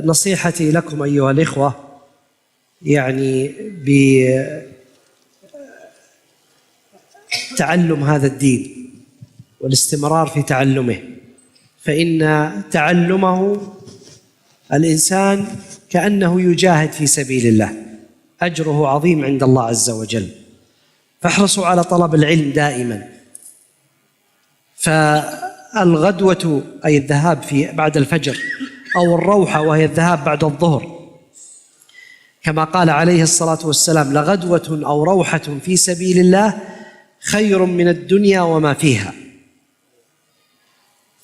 نصيحتي لكم أيها الإخوة يعني بتعلم هذا الدين والاستمرار في تعلمه، فإن تعلمه الإنسان كأنه يجاهد في سبيل الله، أجره عظيم عند الله عز وجل. فاحرصوا على طلب العلم دائما. فالغدوة أي الذهاب بعد الفجر، أو الروحة وهي الذهاب بعد الظهر، كما قال عليه الصلاة والسلام: لغدوة أو روحة في سبيل الله خير من الدنيا وما فيها.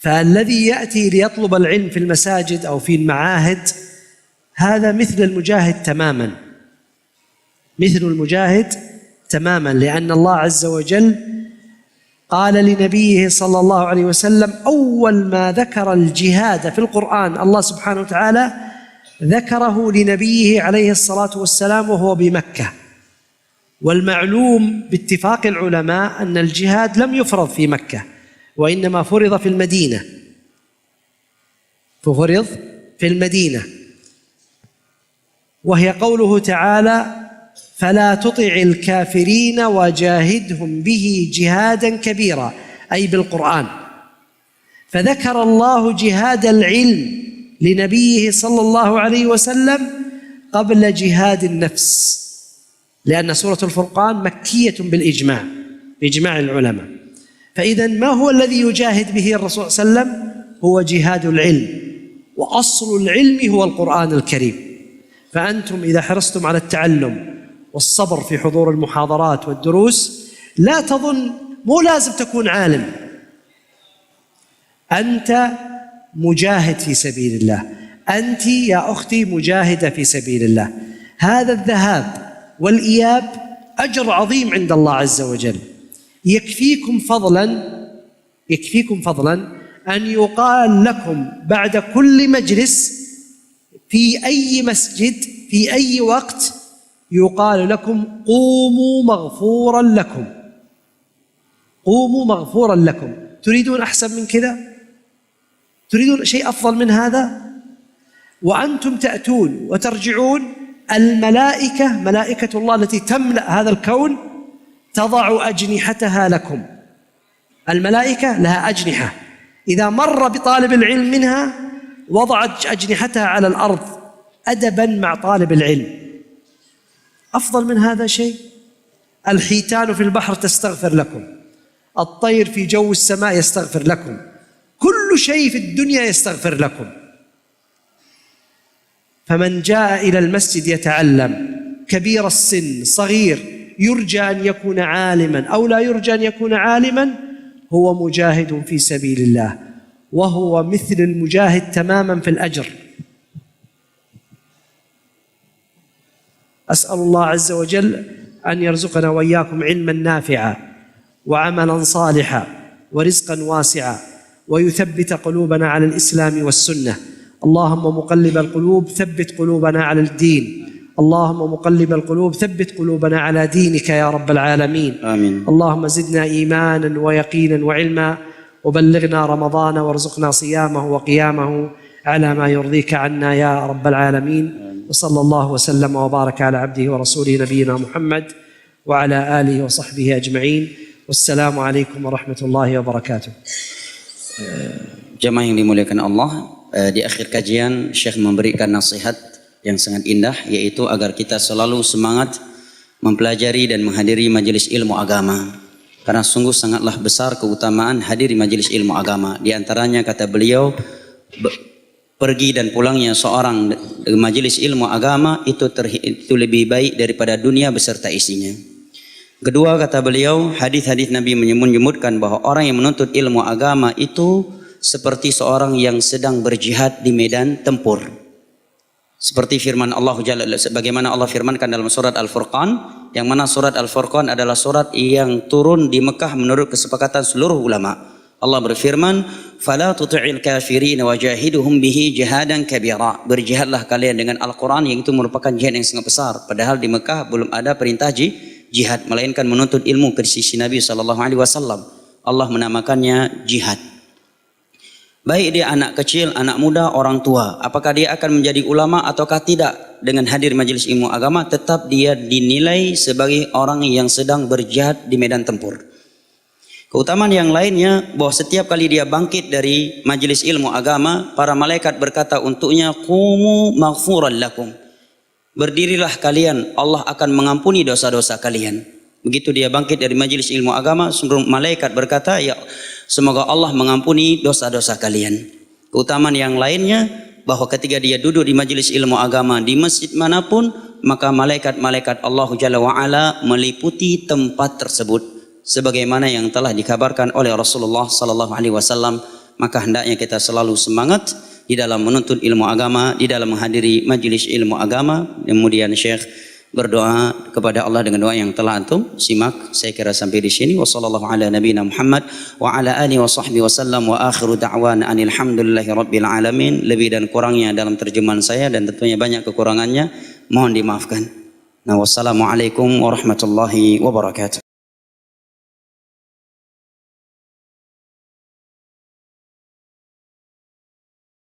فالذي يأتي ليطلب العلم في المساجد أو في المعاهد هذا مثل المجاهد تماما، مثل المجاهد تماما، لأن الله عز وجل قال لنبيه صلى الله عليه وسلم: أول ما ذكر الجهاد في القرآن الله سبحانه وتعالى ذكره لنبيه عليه الصلاة والسلام وهو بمكة. والمعلوم باتفاق العلماء أن الجهاد لم يفرض في مكة، وإنما فرض في المدينة، ففرض في المدينة، وهي قوله تعالى: فلا تطع الكافرين وجاهدهم به جهادا كبيرا، أي بالقرآن. فذكر الله جهاد العلم لنبيه صلى الله عليه وسلم قبل جهاد النفس، لأن سورة الفرقان مكية بالإجماع، بإجماع العلماء. فإذا ما هو الذي يجاهد به الرسول صلى الله عليه وسلم؟ هو جهاد العلم، وأصل العلم هو القرآن الكريم. فأنتم إذا حرصتم على التعلم والصبر في حضور المحاضرات والدروس، لا تظن مو لازم تكون عالم، أنت مجاهد في سبيل الله، أنت يا أختي مجاهدة في سبيل الله. هذا الذهاب والإياب أجر عظيم عند الله عز وجل. يكفيكم فضلا أن يقال لكم بعد كل مجلس في أي مسجد في أي وقت، يقال لكم: قوموا مغفورا لكم، قوموا مغفورا لكم. تريدون أحسن من كذا؟ تريدون شيء أفضل من هذا؟ وأنتم تأتون وترجعون، الملائكة، ملائكة الله التي تملأ هذا الكون، تضع أجنحتها لكم. الملائكة لها أجنحة، إذا مر بطالب العلم منها وضعت أجنحتها على الأرض أدبا مع طالب العلم. أفضل من هذا شيء؟ الحيتان في البحر تستغفر لكم، الطير في جو السماء يستغفر لكم، كل شيء في الدنيا يستغفر لكم. فمن جاء إلى المسجد يتعلم، كبير السن صغير، يرجى أن يكون عالما أو لا يرجى أن يكون عالما، هو مجاهد في سبيل الله، وهو مثل المجاهد تماما في الأجر. أسأل الله عز وجل أن يرزقنا وإياكم علما نافعا وعملا صالحا ورزقا واسعا، ويثبت قلوبنا على الإسلام والسنة. اللهم مقلب القلوب ثبت قلوبنا على الدين، اللهم مقلب القلوب ثبت قلوبنا على دينك يا رب العالمين. آمين. اللهم زدنا إيمانا ويقينا وعلما، وبلغنا رمضان وارزقنا صيامه وقيامه على ما يرضيك عنا يا رب العالمين. وصلى الله وسلم وبارك على عبده ورسوله نبينا محمد وعلى آله وصحبه أجمعين. والسلام عليكم ورحمة الله وبركاته. Jamaah yang dimuliakan Allah, di akhir kajian Syekh memberikan nasihat yang sangat indah, yaitu agar kita selalu semangat mempelajari dan menghadiri majelis ilmu agama, karena sungguh sangatlah besar keutamaan hadiri majelis ilmu agama. Di antaranya kata beliau, pergi dan pulangnya seorang ke majelis ilmu agama itu lebih baik daripada dunia beserta isinya. Kedua, kata beliau, hadis-hadis Nabi menyebutkan bahwa orang yang menuntut ilmu agama itu seperti seorang yang sedang berjihad di medan tempur. Seperti firman Allah Jalla, sebagaimana Allah firmankan dalam surat Al-Furqan, yang mana surat Al-Furqan adalah surat yang turun di Mekah menurut kesepakatan seluruh ulama. Allah berfirman, "Fala tuti'il kafirin wajahiduhum bihi jihadan kabira." Berjihadlah kalian dengan Al-Quran, yang itu merupakan jihad yang sangat besar. Padahal di Mekah belum ada perintah jihad, melainkan menuntut ilmu ke sisi Nabi SAW. Allah menamakannya jihad. Baik dia anak kecil, anak muda, orang tua. Apakah dia akan menjadi ulama ataukah tidak? Dengan hadir majelis ilmu agama, tetap dia dinilai sebagai orang yang sedang berjihad di medan tempur. Keutamaan yang lainnya, bahwa setiap kali dia bangkit dari majelis ilmu agama, para malaikat berkata untuknya, "Qumu maghfuran lakum." Berdirilah kalian, Allah akan mengampuni dosa-dosa kalian. Begitu dia bangkit dari majelis ilmu agama, seluruh malaikat berkata, ya semoga Allah mengampuni dosa-dosa kalian. Keutamaan yang lainnya, bahwa ketika dia duduk di majelis ilmu agama di masjid manapun, maka malaikat-malaikat Allah Jalla wa'ala meliputi tempat tersebut. Sebagaimana yang telah dikabarkan oleh Rasulullah sallallahu alaihi wasallam, maka hendaknya kita selalu semangat di dalam menuntut ilmu agama, di dalam menghadiri majelis ilmu agama. Kemudian Syekh berdoa kepada Allah dengan doa yang telah antum simak. Saya kira sampai di sini. Wassallallahu ala nabiyina Muhammad wa ala alihi wa sahbihi wasallam wa akhiru da'wana anil hamdulillahi rabbil alamin. Lebih dan kurangnya dalam terjemahan saya dan tentunya banyak kekurangannya mohon dimaafkan. Nah, wassalamualaikum warahmatullahi wabarakatuh.